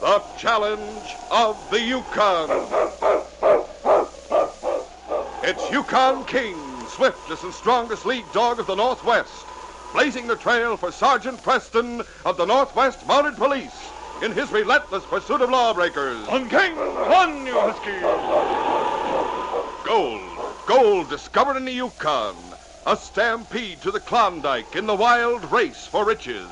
The challenge of the Yukon. It's Yukon King, swiftest and strongest lead dog of the Northwest, blazing the trail for Sergeant Preston of the Northwest Mounted Police in his relentless pursuit of lawbreakers. On King, on, you husky! Gold discovered in the Yukon. A stampede to the Klondike in the wild race for riches.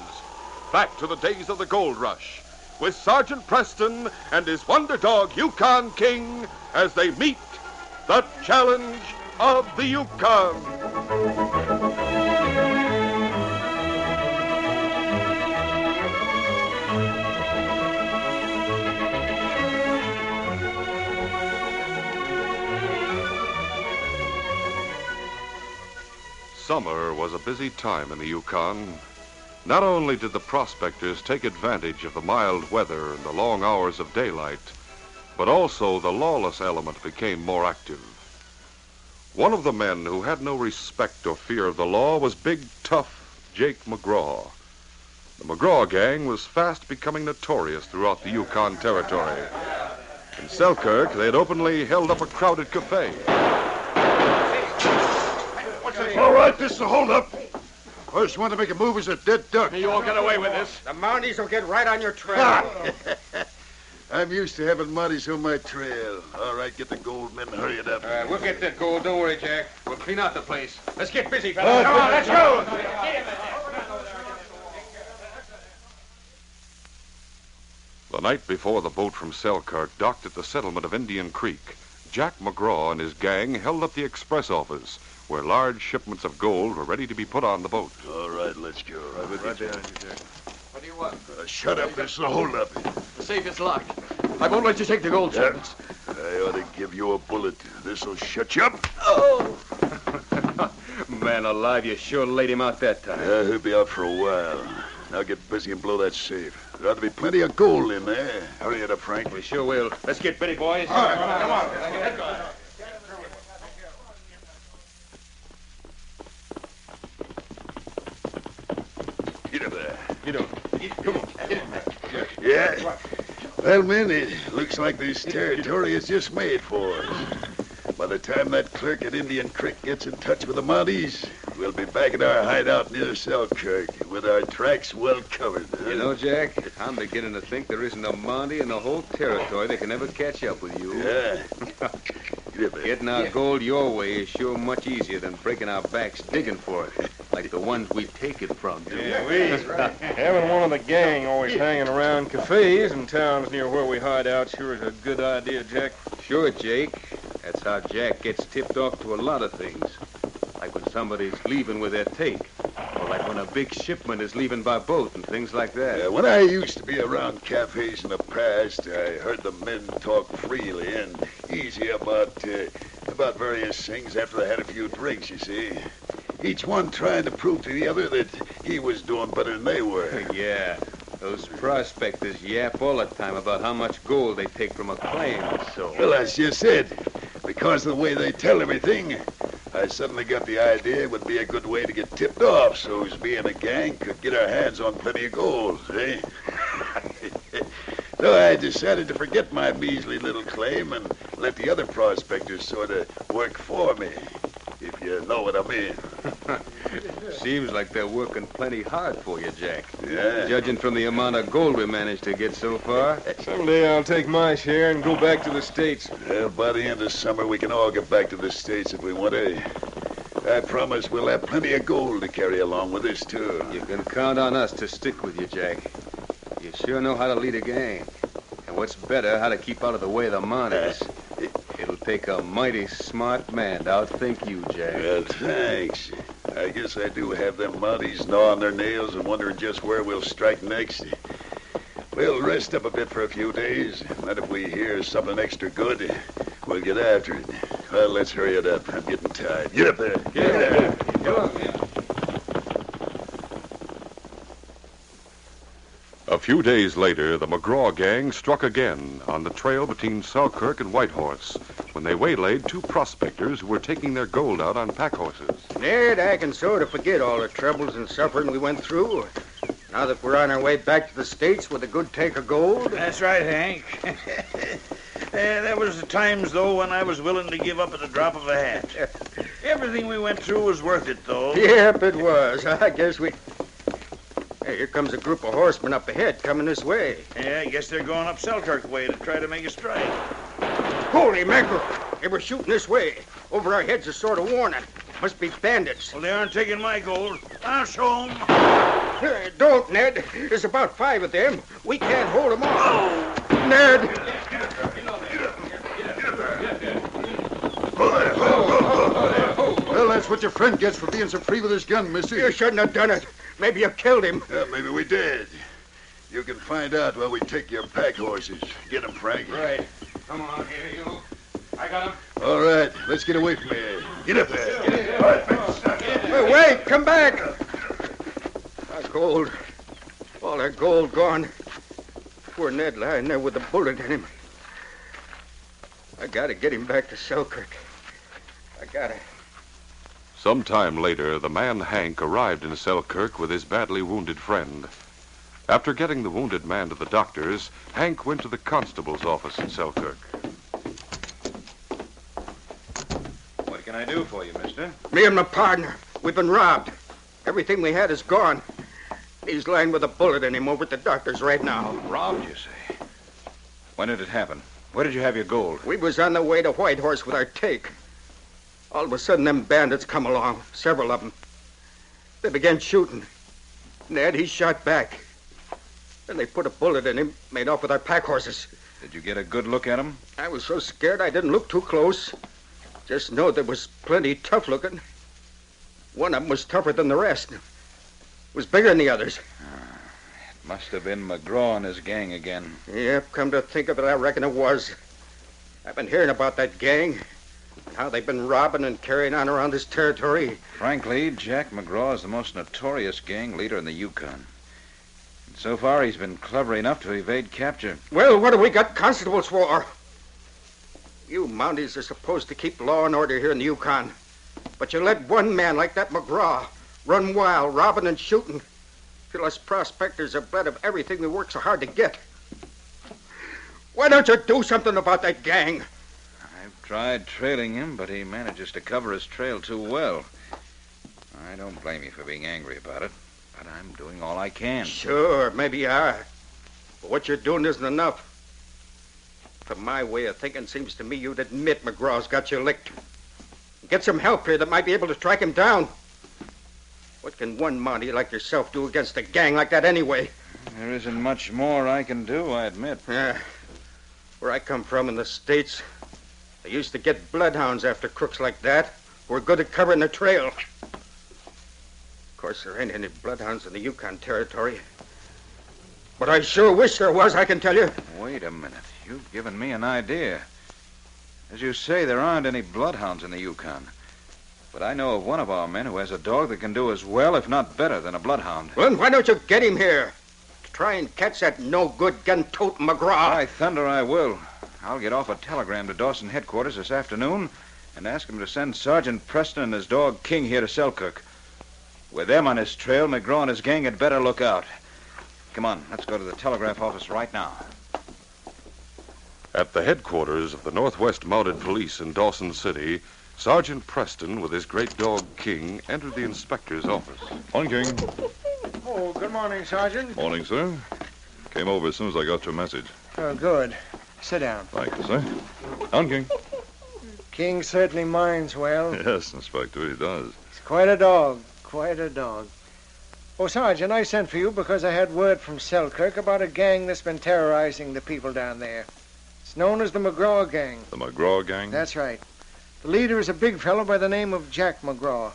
Back to the days of the gold rush, with Sergeant Preston and his wonder dog, Yukon King, as they meet the challenge of the Yukon. Summer was a busy time in the Yukon. Not only did the prospectors take advantage of the mild weather and the long hours of daylight, but also the lawless element became more active. One of the men who had no respect or fear of the law was big, tough Jake McGraw. The McGraw gang was fast becoming notorious throughout the Yukon Territory. In Selkirk, they had openly held up a crowded cafe. All right, this is a hold-up. First one to make a move is a dead duck. You won't get away with this. The Mounties will get right on your trail. I'm used to having Mounties on my trail. All right, get the gold men, hurry it up. All right, we'll get that gold. Don't worry, Jack. We'll clean out the place. Let's get busy, fellas. Come on, let's go. The night before the boat from Selkirk docked at the settlement of Indian Creek, Jack McGraw and his gang held up the express office, where large shipments of gold were ready to be put on the boat. All right, let's go. Right behind you, Jack. What do you want? Shut up, this is a hold-up. The safe is locked. I won't let you take the gold shipments. I ought to give you a bullet. This'll shut you up. Oh! Man alive, you sure laid him out that time. Yeah, he'll be out for a while. Now get busy and blow that safe. There ought to be plenty of gold in there. Hurry it up, Frank. We sure will. Let's get busy, boys. All right, come on. Get up there. Get up. Come on. Get in there. Yeah. Well, men, it looks like this territory is just made for us. By the time that clerk at Indian Creek gets in touch with the Mounties, we'll be back at our hideout near Selkirk with our tracks well covered. Huh? You know, Jack, I'm beginning to think there isn't a Mountie in the whole territory that can ever catch up with you. Yeah. Get up there. Getting our gold your way is sure much easier than breaking our backs digging for it, like the ones we take it from. Having one of the gang always hanging around cafes and towns near where we hide out sure is a good idea, Jack. Sure, Jake. That's how Jack gets tipped off to a lot of things. Like when somebody's leaving with their take. Or like when a big shipment is leaving by boat and things like that. When I used to be around cafes in the past, I heard the men talk freely and easy about various things after they had a few drinks, you see. Each one trying to prove to the other that he was doing better than they were. Yeah. Those prospectors yap all the time about how much gold they take from a claim or so. Well, that's just it. Because of the way they tell everything, I suddenly got the idea it would be a good way to get tipped off so's we and a gang could get our hands on plenty of gold, eh? So I decided to forget my measly little claim and let the other prospectors sort of work for me, if you know what I mean. Seems like they're working plenty hard for you, Jack. Yeah. Judging from the amount of gold we managed to get so far. Someday I'll take my share and go back to the States. Well, by the end of summer, we can all get back to the States if we want to. I promise we'll have plenty of gold to carry along with us, too. You can count on us to stick with you, Jack. You sure know how to lead a gang. And what's better, how to keep out of the way of the Mounties. It'll take a mighty smart man to outthink you, Jack. Well, thanks. I guess I do have them Mounties gnawing their nails and wondering just where we'll strike next. We'll rest up a bit for a few days, and then if we hear something extra good, we'll get after it. Well, let's hurry it up. I'm getting tired. Get up there. Get there. Come on. A few days later, the McGraw gang struck again on the trail between Selkirk and Whitehorse when they waylaid two prospectors who were taking their gold out on pack horses. Ned, I can sort of forget all the troubles and suffering we went through. Now that we're on our way back to the States with a good take of gold? That's right, Hank. There was the times, though, when I was willing to give up at the drop of a hat. Everything we went through was worth it, though. Yep, it was. I guess we... Hey, here comes a group of horsemen up ahead coming this way. Yeah, I guess they're going up Selkirk way to try to make a strike. Holy mackerel! They were shooting this way. Over our heads, a sort of warning. Must be bandits. Well, they aren't taking my gold. I'll show them. Don't, Ned. There's about 5 of them. We can't hold them off. Ned! Well, that's what your friend gets for being so free with his gun, mister. You shouldn't have done it. Maybe you killed him. Yeah, maybe we did. You can find out while we take your pack horses. Get them, Frank. Right. Come on, here, you. I got him. All right, let's get away from here. Get up there. Hey, wait, come back. Our gold. All our gold gone. Poor Ned lying there with a bullet in him. I gotta get him back to Selkirk. I gotta. Some time later, the man Hank arrived in Selkirk with his badly wounded friend. After getting the wounded man to the doctor's, Hank went to the constable's office in Selkirk. What can I do for you, mister? Me and my partner, we've been robbed. Everything we had is gone. He's lying with a bullet in him over at the doctor's right now. Robbed, you say? When did it happen? Where did you have your gold? We was on the way to Whitehorse with our take. All of a sudden, them bandits come along, several of them. They began shooting. Ned, he shot back. Then they put a bullet in him, made off with our pack horses. Did you get a good look at him? I was so scared I didn't look too close. Just know there was plenty tough looking. One of them was tougher than the rest. Was bigger than the others. It must have been McGraw and his gang again. Yep, come to think of it, I reckon it was. I've been hearing about that gang and how they've been robbing and carrying on around this territory. Frankly, Jack McGraw is the most notorious gang leader in the Yukon. And so far, he's been clever enough to evade capture. Well, what have we got constables for? You Mounties are supposed to keep law and order here in the Yukon. But you let one man like that McGraw run wild, robbing and shooting, till us prospectors are bled of everything we work so hard to get. Why don't you do something about that gang? I've tried trailing him, but he manages to cover his trail too well. I don't blame you for being angry about it, but I'm doing all I can. Sure, maybe you are. But what you're doing isn't enough. From my way of thinking, seems to me you'd admit McGraw's got you licked. Get some help here that might be able to track him down. What can one Mountie like yourself do against a gang like that anyway? There isn't much more I can do, I admit. Yeah. Where I come from in the States, they used to get bloodhounds after crooks like that who were good at covering the trail. Of course, there ain't any bloodhounds in the Yukon territory. But I sure wish there was, I can tell you. Wait a minute. You've given me an idea. As you say, there aren't any bloodhounds in the Yukon. But I know of one of our men who has a dog that can do as well, if not better, than a bloodhound. Well, then why don't you get him here? Try and catch that no-good gun-toting McGraw. By thunder, I will. I'll get off a telegram to Dawson headquarters this afternoon and ask him to send Sergeant Preston and his dog King here to Selkirk. With them on his trail, McGraw and his gang had better look out. Come on, let's go to the telegraph office right now. At the headquarters of the Northwest Mounted Police in Dawson City, Sergeant Preston, with his great dog King, entered the inspector's office. On, King. Oh, good morning, Sergeant. Morning, sir. Came over as soon as I got your message. Oh, good. Sit down. Thank you, sir. On, King. King certainly minds well. Yes, Inspector, he does. He's quite a dog. Quite a dog. Oh, Sergeant, I sent for you because I had word from Selkirk about a gang that's been terrorizing the people down there. It's known as the McGraw gang. The McGraw gang? That's right. The leader is a big fellow by the name of Jack McGraw.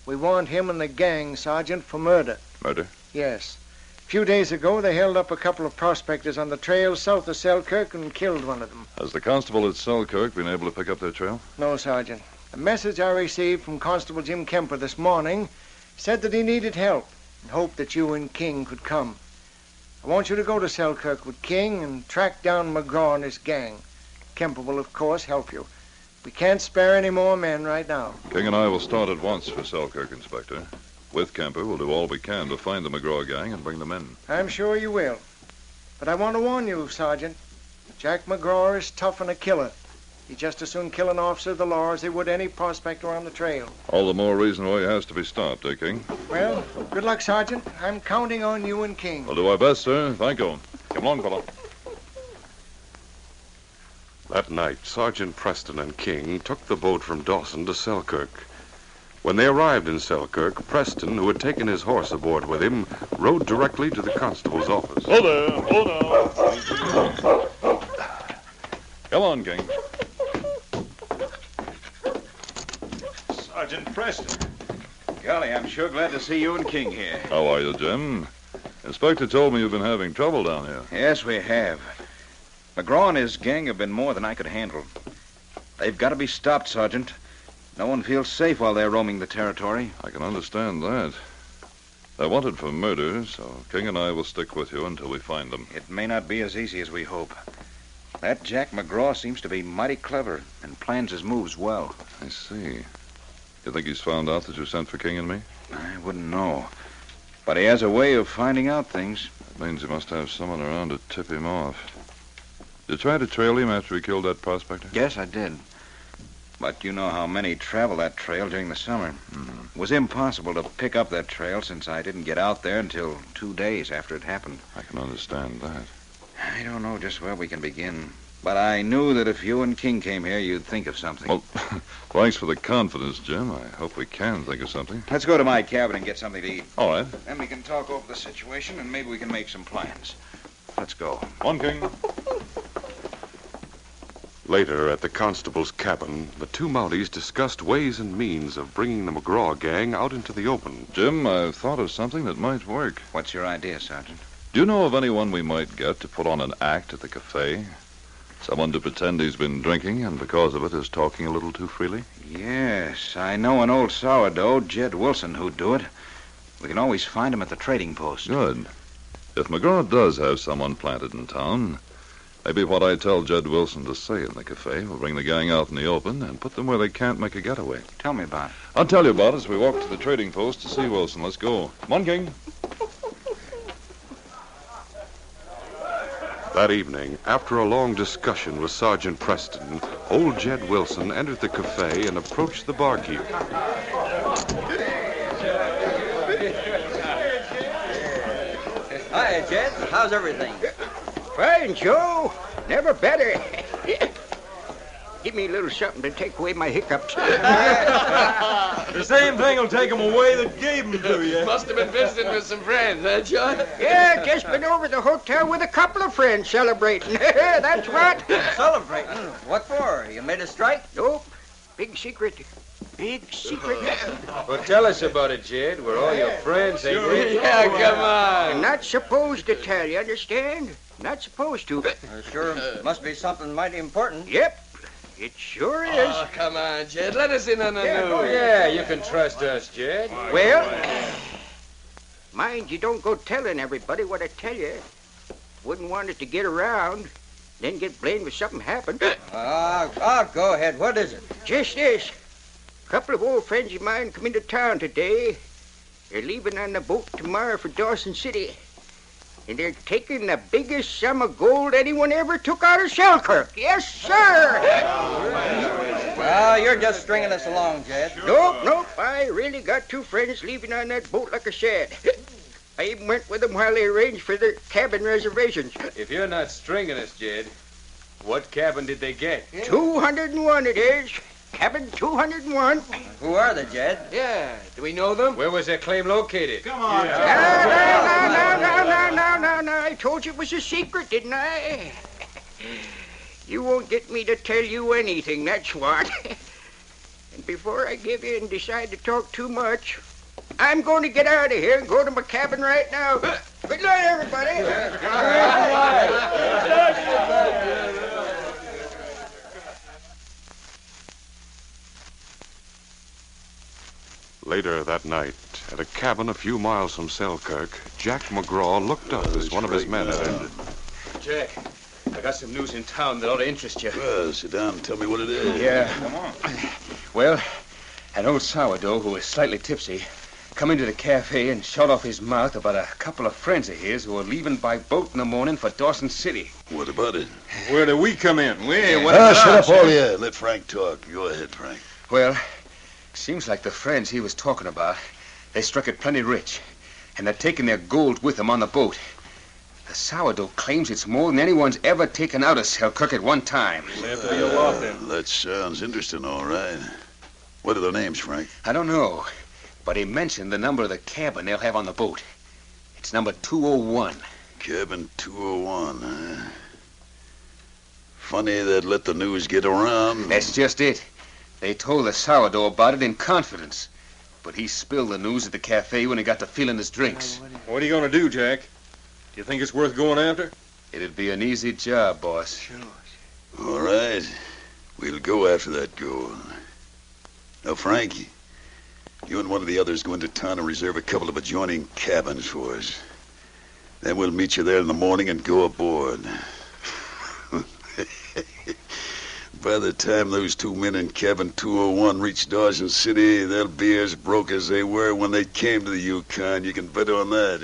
We want him and the gang, Sergeant, for murder. Murder? Yes. A few days ago, they held up a couple of prospectors on the trail south of Selkirk and killed one of them. Has the constable at Selkirk been able to pick up their trail? No, Sergeant. The message I received from Constable Jim Kemper this morning said that he needed help and hoped that you and King could come. I want you to go to Selkirk with King and track down McGraw and his gang. Kemper will, of course, help you. We can't spare any more men right now. King and I will start at once for Selkirk, Inspector. With Kemper, we'll do all we can to find the McGraw gang and bring them in. I'm sure you will. But I want to warn you, Sergeant. Jack McGraw is tough and a killer. He'd just as soon kill an officer of the law as he would any prospector on the trail. All the more reason why he has to be stopped, eh, King? Well, good luck, Sergeant. I'm counting on you and King. We'll do our best, sir. Thank you. Come along, fella. That night, Sergeant Preston and King took the boat from Dawson to Selkirk. When they arrived in Selkirk, Preston, who had taken his horse aboard with him, rode directly to the constable's office. Hold there. Hold on. Come on, King. Sergeant Preston. Golly, I'm sure glad to see you and King here. How are you, Jim? Inspector told me you've been having trouble down here. Yes, we have. McGraw and his gang have been more than I could handle. They've got to be stopped, Sergeant. No one feels safe while they're roaming the territory. I can understand that. They're wanted for murder, so King and I will stick with you until we find them. It may not be as easy as we hope. That Jack McGraw seems to be mighty clever and plans his moves well. I see. You think he's found out that you sent for King and me? I wouldn't know. But he has a way of finding out things. That means he must have someone around to tip him off. Did you try to trail him after he killed that prospector? Yes, I did. But you know how many travel that trail during the summer. It was impossible to pick up that trail since I didn't get out there until 2 days after it happened. I can understand that. I don't know just where we can begin. But I knew that if you and King came here, you'd think of something. Well, thanks for the confidence, Jim. I hope we can think of something. Let's go to my cabin and get something to eat. All right. Then we can talk over the situation and maybe we can make some plans. Let's go. On, King. Later, at the constable's cabin, the two Mounties discussed ways and means of bringing the McGraw gang out into the open. Jim, I've thought of something that might work. What's your idea, Sergeant? Do you know of anyone we might get to put on an act at the cafe? Someone to pretend he's been drinking and because of it is talking a little too freely? Yes, I know an old sourdough, Jed Wilson, who'd do it. We can always find him at the trading post. Good. If McGraw does have someone planted in town, maybe what I tell Jed Wilson to say in the cafe will bring the gang out in the open and put them where they can't make a getaway. Tell me about it. I'll tell you about it as we walk to the trading post to see Wilson. Let's go. Come on, King. That evening, after a long discussion with Sergeant Preston, old Jed Wilson entered the cafe and approached the barkeep. Hi, Jed. How's everything? Fine, Joe. Never better. Give me a little something to take away my hiccups. The same thing will take them away that gave them to you. Must have been visiting with some friends, huh, John? Yeah, just been over the hotel with a couple of friends celebrating. That's what. Celebrating? What for? You made a strike? Nope. Big secret. Big secret. Well, tell us about it, Jed. We're all your friends, ain't we? Yeah, come on. I'm not supposed to tell you, understand? Not supposed to. Sure must be something mighty important. Yep. It sure is. Oh, come on, Jed. Let us in on the news. Yeah, you can trust us, Jed. Well, mind you don't go telling everybody what I tell you. Wouldn't want it to get around, then get blamed if something happened. Go ahead. What is it? Just this. A couple of old friends of mine come into town today. They're leaving on the boat tomorrow for Dawson City. And they're taking the biggest sum of gold anyone ever took out of Selkirk. Yes, sir. Well, you're just stringing us along, Jed. Nope. I really got two friends leaving on that boat, like I said. I even went with them while they arranged for their cabin reservations. If you're not stringing us, Jed, what cabin did they get? 201 it is. Cabin 201. Who are they, Jed? Yeah, do we know them? Where was their claim located? No. I told you it was a secret, didn't I? You won't get me to tell you anything, that's what. And before I give in and decide to talk too much, I'm going to get out of here and go to my cabin right now. Good night, everybody. Later that night, at a cabin a few miles from Selkirk, Jack McGraw looked up as one of his men had entered. Jack, I got some news in town that ought to interest you. Well, sit down and tell me what it is. Yeah. Come on. Well, an old sourdough who was slightly tipsy come into the cafe and shot off his mouth about a couple of friends of his who are leaving by boat in the morning for Dawson City. What about it? Where do we come in? Shut up, all of you. Let Frank talk. Go ahead, Frank. Well, seems like the friends he was talking about, they struck it plenty rich, and they're taking their gold with them on the boat. The sourdough claims it's more than anyone's ever taken out of Selkirk at one time. Have to be a lot, then. That sounds interesting, all right. What are their names, Frank? I don't know, but he mentioned the number of the cabin they'll have on the boat. It's number 201. Cabin 201, huh? Funny they'd let the news get around. That's just it. They told the sourdough about it in confidence, but he spilled the news at the cafe when he got to feeling his drinks. What are you going to do, Jack? Do you think it's worth going after? It'd be an easy job, boss. Sure. All right. We'll go after that gold. Now, Frank, you and one of the others go into town and reserve a couple of adjoining cabins for us. Then we'll meet you there in the morning and go aboard. By the time those two men in cabin 201 reach Dawson City, they'll be as broke as they were when they came to the Yukon. You can bet on that.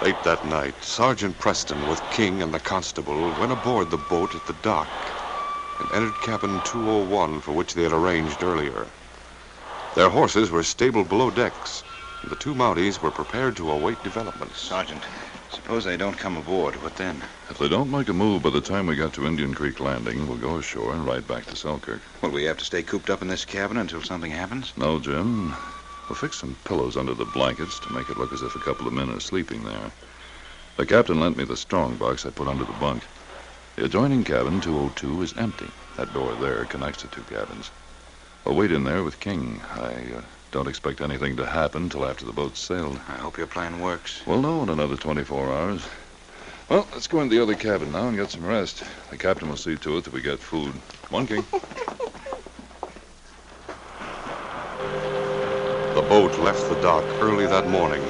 Late that night, Sergeant Preston with King and the constable went aboard the boat at the dock and entered cabin 201 for which they had arranged earlier. Their horses were stabled below decks, and the two Mounties were prepared to await developments. Sergeant, suppose they don't come aboard. What then? If they don't make a move by the time we get to Indian Creek Landing, we'll go ashore and ride back to Selkirk. Will we have to stay cooped up in this cabin until something happens? No, Jim. We'll fix some pillows under the blankets to make it look as if a couple of men are sleeping there. The captain lent me the strong box I put under the bunk. The adjoining cabin, 202, is empty. That door there connects the two cabins. I'll wait in there with King. I don't expect anything to happen till after the boat's sailed. I hope your plan works. We'll know in another 24 hours. Well, let's go into the other cabin now and get some rest. The captain will see to it that we get food. Come on, King. The boat left the dock early that morning.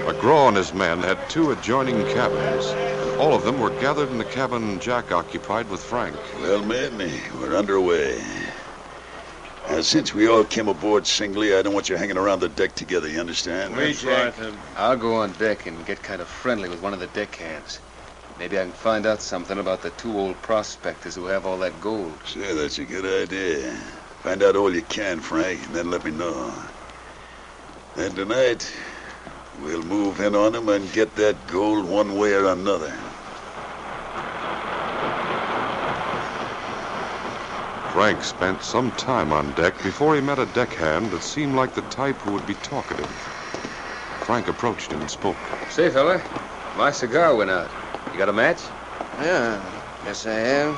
McGraw and his men had two adjoining cabins, and all of them were gathered in the cabin Jack occupied with Frank. Well, men, we're underway. Now, since we all came aboard singly, I don't want you hanging around the deck together, you understand? I'll go on deck and get kind of friendly with one of the deckhands. Maybe I can find out something about the two old prospectors who have all that gold. Sure, that's a good idea. Find out all you can, Frank, and then let me know. And tonight, we'll move in on them and get that gold one way or another. Frank spent some time on deck before he met a deckhand that seemed like the type who would be talkative. Frank approached him and spoke. Say, fella, my cigar went out. You got a match? Yeah, yes I have.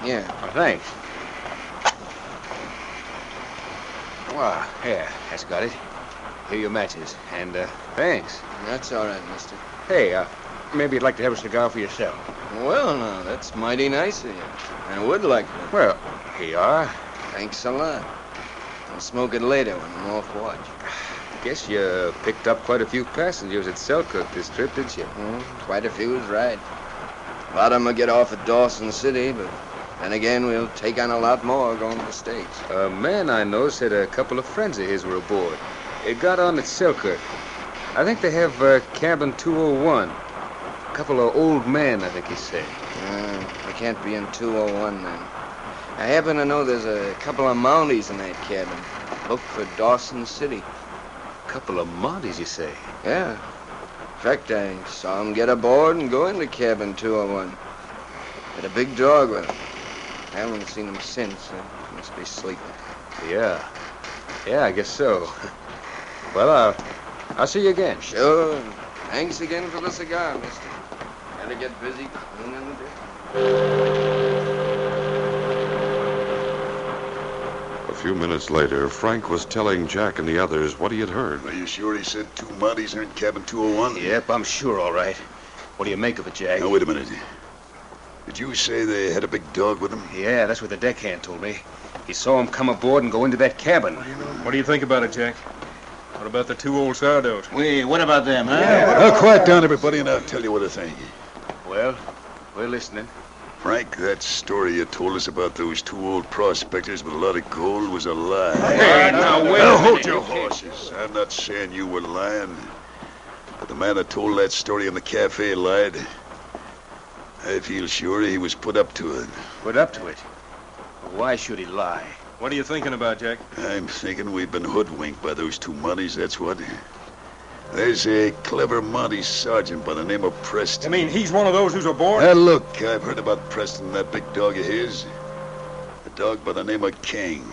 Yeah. Oh, thanks. Wow, yeah, that's got it. Here are your matches. And, thanks. That's all right, mister. Hey, maybe you'd like to have a cigar for yourself. Well, now, that's mighty nice of you. I would like to. Well, here you are. Thanks a lot. I'll smoke it later when I'm off watch. Guess you picked up quite a few passengers at Selkirk this trip, didn't you? Quite a few is right. A lot of them will get off at Dawson City, but then again, we'll take on a lot more going to the States. A man I know said a couple of friends of his were aboard. It got on at Selkirk. I think they have cabin 201. A couple of old men, I think he said. They can't be in 201 then. I happen to know there's a couple of Mounties in that cabin. Look for Dawson City. Couple of Mounties, you say? Yeah. In fact, I saw them get aboard and go into cabin 201. Had a big dog with them. I haven't seen them since. They must be sleeping. Yeah. Yeah, I guess so. Well, I'll see you again. Sure. Thanks again for the cigar, mister. Gotta get busy cleaning the deck. A few minutes later, Frank was telling Jack and the others what he had heard. Are you sure he said two Mounties are in cabin 201? Yep, I'm sure, all right. What do you make of it, Jack? Now, wait a minute. Did you say they had a big dog with them? Yeah, that's what the deckhand told me. He saw him come aboard and go into that cabin. What do you think about it, Jack? What about the two old sourdoughs? What about them, huh? Now, quiet down, everybody, and I'll tell you what I think. Well, we're listening. Frank, that story you told us about those two old prospectors with a lot of gold was a lie. Hey, Now, hold your horses. I'm not saying you were lying. But the man that told that story in the cafe lied. I feel sure he was put up to it. Put up to it? Why should he lie? What are you thinking about, Jack? I'm thinking we've been hoodwinked by those two Mounties, that's what. There's a clever Mountie sergeant by the name of Preston. I mean, he's one of those who's aboard? Now, look, I've heard about Preston and that big dog of his. A dog by the name of King.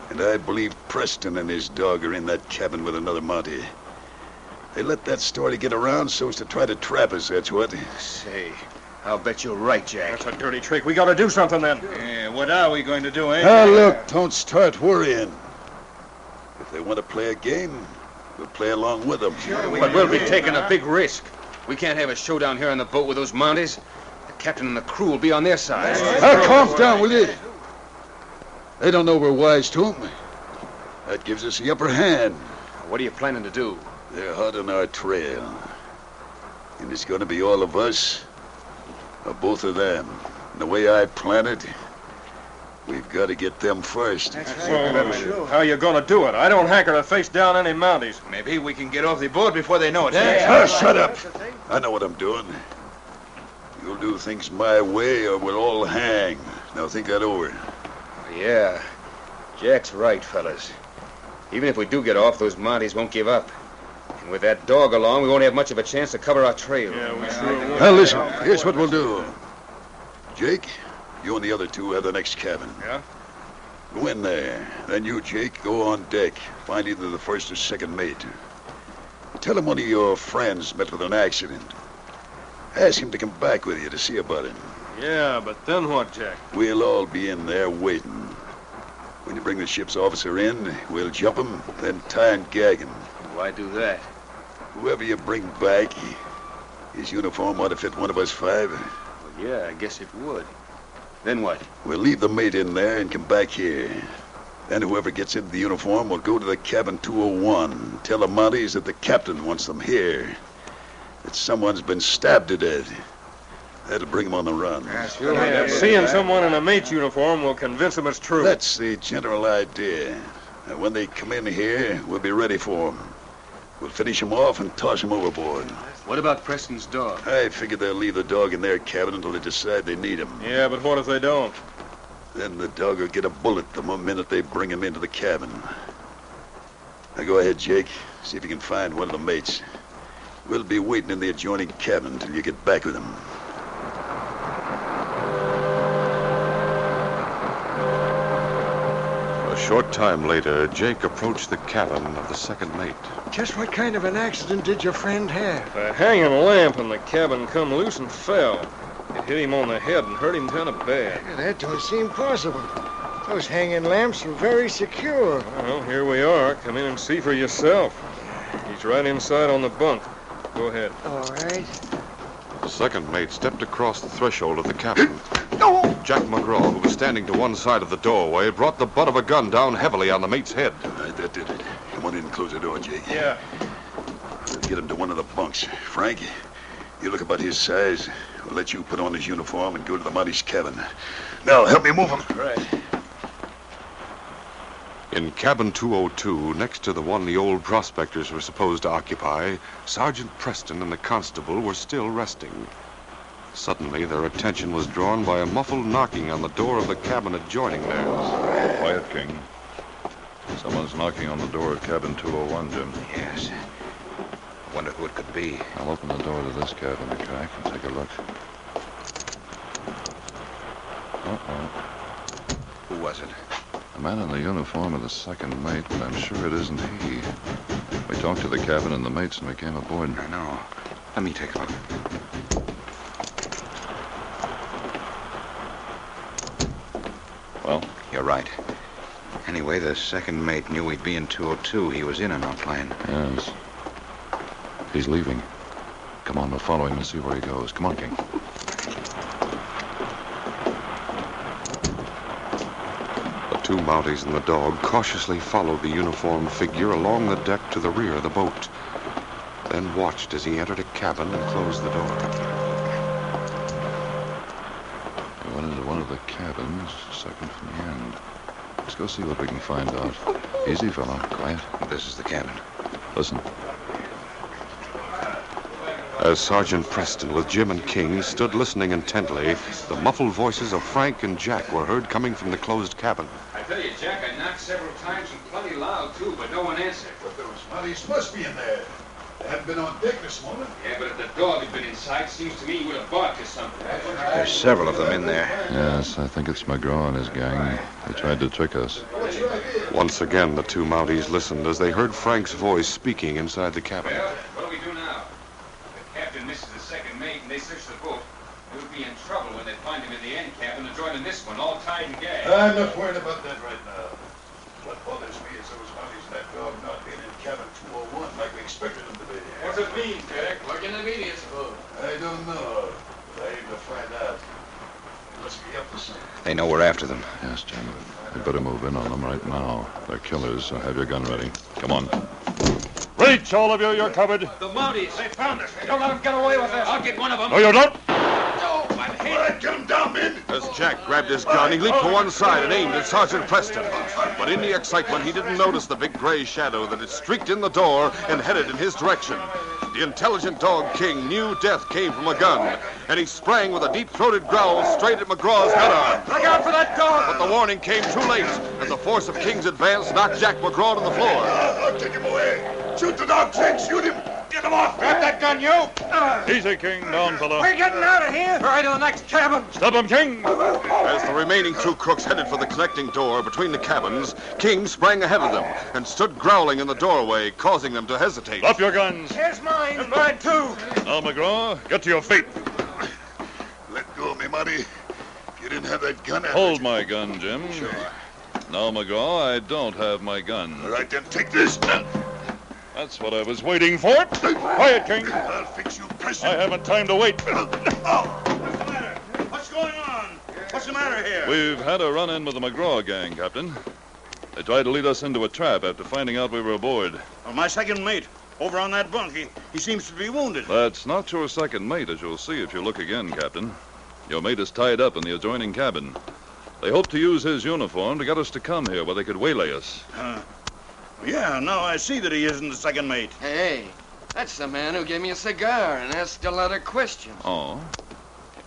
And I believe Preston and his dog are in that cabin with another Mountie. They let that story get around so as to try to trap us, that's what. Say, I'll bet you're right, Jack. That's a dirty trick. We gotta do something then. Yeah, what are we going to do, eh? Now, look, don't start worrying. If they want to play a game, we'll play along with them. But we'll be taking a big risk. We can't have a showdown here on the boat with those Mounties. The captain and the crew will be on their side. Now, calm down, will you? They don't know we're wise to them. That gives us the upper hand. What are you planning to do? They're hot on our trail. And it's going to be all of us, or both of them. And the way I plan it, we've got to get them first. So, how you gonna do it? I don't hanker to face down any Mounties. Maybe we can get off the boat before they know it. Shut up. I know what I'm doing. You'll do things my way or we'll all hang. Now think that over. Yeah, Jack's right, fellas. Even if we do get off, those Mounties won't give up. And with that dog along, we won't have much of a chance to cover our trail. Yeah, we sure will. Now listen, here's what we'll do. Jake, you and the other two have the next cabin. Yeah? Go in there. Then you, Jake, go on deck. Find either the first or second mate. Tell him one of your friends met with an accident. Ask him to come back with you to see about it. Yeah, but then what, Jack? We'll all be in there waiting. When you bring the ship's officer in, we'll jump him, then tie and gag him. Why do that? Whoever you bring back, his uniform ought to fit one of us five. Well, yeah, I guess it would. Then what? We'll leave the mate in there and come back here. Then whoever gets into the uniform will go to the cabin 201 and tell the Mounties that the captain wants them here. That someone's been stabbed to death. That'll bring them on the run. Seeing someone in a mate's uniform will convince them it's true. That's the general idea. And when they come in here, we'll be ready for them. We'll finish them off and toss them overboard. What about Preston's dog? I figure they'll leave the dog in their cabin until they decide they need him. Yeah, but what if they don't? Then the dog will get a bullet the minute they bring him into the cabin. Now go ahead, Jake. See if you can find one of the mates. We'll be waiting in the adjoining cabin until you get back with him. A short time later, Jake approached the cabin of the second mate. Just what kind of an accident did your friend have? A hanging lamp in the cabin come loose and fell. It hit him on the head and hurt him kind of bad. That don't seem possible. Those hanging lamps are very secure. Well, here we are. Come in and see for yourself. He's right inside on the bunk. Go ahead. All right. The second mate stepped across the threshold of the cabin. Jack McGraw, who was standing to one side of the doorway, brought the butt of a gun down heavily on the mate's head. All right, that did it. Come on in and close the door, Jake. Yeah. We'll get him to one of the bunks. Frank, you look about his size. We'll let you put on his uniform and go to the Mounties' cabin. Now, help me move him. Right. In cabin 202, next to the one the old prospectors were supposed to occupy, Sergeant Preston and the constable were still resting. Suddenly, their attention was drawn by a muffled knocking on the door of the cabin adjoining theirs. Quiet, King. Someone's knocking on the door of cabin 201, Jim. Yes. Wonder who it could be. I'll open the door to this cabin, Jack, and take a look. Uh-oh. Who was it? A man in the uniform of the second mate, but I'm sure it isn't he. We talked to the cabin and the mates and we came aboard. I know. Let me take a look. Well? You're right. Anyway, the second mate knew we'd be in 202. He was in on our plan. Yes. He's leaving. Come on, we'll follow him and see where he goes. Come on, King. The two Mounties and the dog cautiously followed the uniformed figure along the deck to the rear of the boat, then watched as he entered a cabin and closed the door. cabins, second from the end. Let's go see what we can find out. Easy, fella. Quiet. This is the cabin. Listen. As Sergeant Preston with Jim and King stood listening intently, the muffled voices of Frank and Jack were heard coming from the closed cabin. I tell you, Jack, I knocked several times and plenty loud, too, but no one answered. But those Mounties must be in there. They haven't been on deck this morning. Yeah, but if the dog had been inside, seems to me he would have barked or something. There's several of them in there. Yes, I think it's McGraw and his gang. They tried to trick us. Once again, the two Mounties listened as they heard Frank's voice speaking inside the cabin. Well, what do we do now? The captain misses the second mate and they search the boat. We'll be in trouble when they find him in the end cabin and join in this one, all tied and gagged. I'm not worried about that right now. What bothers me is those Mounties and that dog not being in cabin 201 like we expected them to be. What's it mean, Jack? What can it mean, I suppose? I don't know, but I aim to find out. They must be up to something. They know we're after them. Yes, Jim. We better move in on them right now. They're killers, so have your gun ready. Come on. Reach, all of you. You're covered. The Mounties. They found us. Don't let them get away with us. I'll get one of them. No, you don't. Oh, my head. All right, get them down, men. As Jack grabbed his gun, he leaped to one side and aimed at Sergeant Preston. But in the excitement, he didn't notice the big gray shadow that had streaked in the door and headed in his direction. The intelligent dog King knew death came from a gun, and he sprang with a deep-throated growl straight at McGraw's gun arm. Look out for that dog. But the warning came too late, and the force of King's advance knocked Jack McGraw to the floor. I'll take him away. Shoot the dog, Jake. Shoot him. Get him off. Grab that gun, you. Easy, King. Down, fella. We're getting out of here. Right to the next cabin. Stop him, King. As the remaining two crooks headed for the connecting door between the cabins, King sprang ahead of them and stood growling in the doorway, causing them to hesitate. Drop your guns. Here's mine. And mine, too. Now, McGraw, get to your feet. Let go of me, Mountie. If you didn't have that gun, I'd... Hold my gun, Jim. Sure. Now, McGraw, I don't have my gun. All right, then take this. That's what I was waiting for. Quiet, King. I'll fix you, Preston. I haven't time to wait. Oh. What's the matter? What's going on? What's the matter here? We've had a run-in with the McGraw gang, Captain. They tried to lead us into a trap after finding out we were aboard. Well, my second mate, over on that bunk, he seems to be wounded. That's not your second mate, as you'll see if you look again, Captain. Your mate is tied up in the adjoining cabin. They hope to use his uniform to get us to come here where they could waylay us. Yeah, now I see that he isn't the second mate. Hey, that's the man who gave me a cigar and asked a lot of questions. Oh?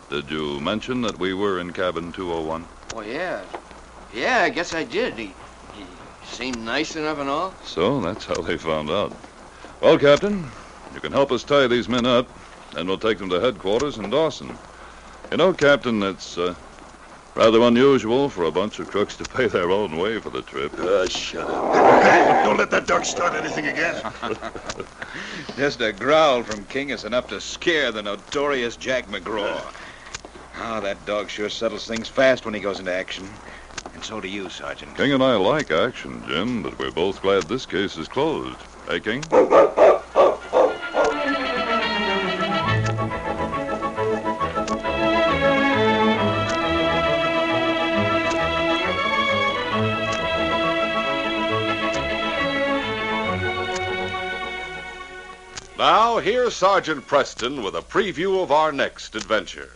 Did you mention that we were in cabin 201? Oh, yeah. Yeah, I guess I did. He seemed nice enough and all. So that's how they found out. Well, Captain, you can help us tie these men up, and we'll take them to headquarters in Dawson. You know, Captain, it's rather unusual for a bunch of crooks to pay their own way for the trip. Shut up. Don't let that dog start anything again. Just a growl from King is enough to scare the notorious Jack McGraw. Oh, that dog sure settles things fast when he goes into action. And so do you, Sergeant. King and I like action, Jim, but we're both glad this case is closed. Hey, King? Now, here's Sergeant Preston with a preview of our next adventure.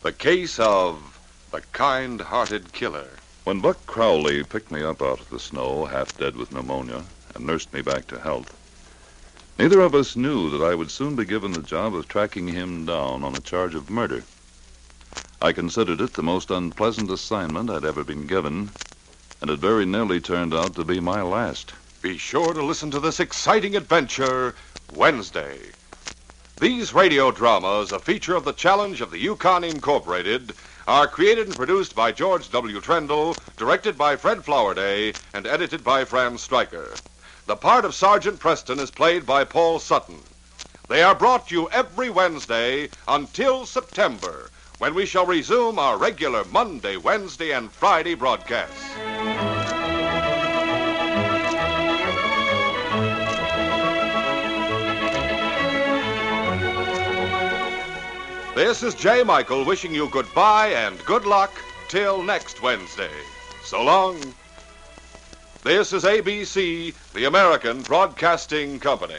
The case of the kind-hearted killer. When Buck Crowley picked me up out of the snow, half dead with pneumonia, and nursed me back to health, neither of us knew that I would soon be given the job of tracking him down on a charge of murder. I considered it the most unpleasant assignment I'd ever been given, and it very nearly turned out to be my last. Be sure to listen to this exciting adventure Wednesday. These radio dramas, a feature of the Challenge of the Yukon Incorporated, are created and produced by George W. Trendle, directed by Fred Flowerday, and edited by Fran Stryker. The part of Sergeant Preston is played by Paul Sutton. They are brought to you every Wednesday until September, when we shall resume our regular Monday, Wednesday, and Friday broadcasts. This is J. Michael wishing you goodbye and good luck till next Wednesday. So long. This is ABC, the American Broadcasting Company.